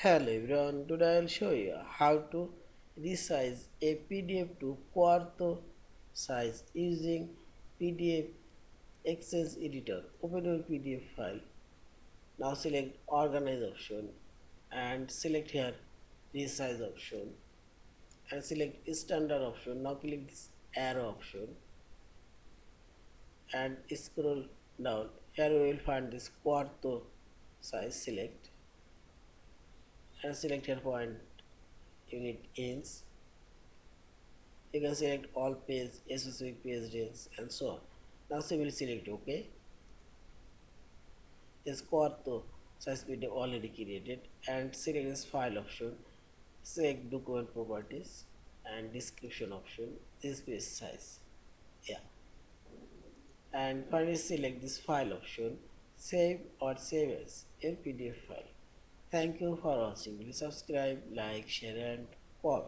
Hello everyone, today I will show you how to resize a PDF to Quarto size using PDF-XChange Editor. Open your PDF file. Now select Organize option and select here Resize option and select Standard option. Now click this arrow option and scroll down. Here we will find this Quarto size. Select and select here point unit ends. You can select all page, specific page range and so on. Now simply select OK. This Quarto size video already created and select this file option. Select document properties and description option. This page size. Yeah. And finally select this file option. Save or save as in PDF file. Thank you for watching. Please subscribe, like, share and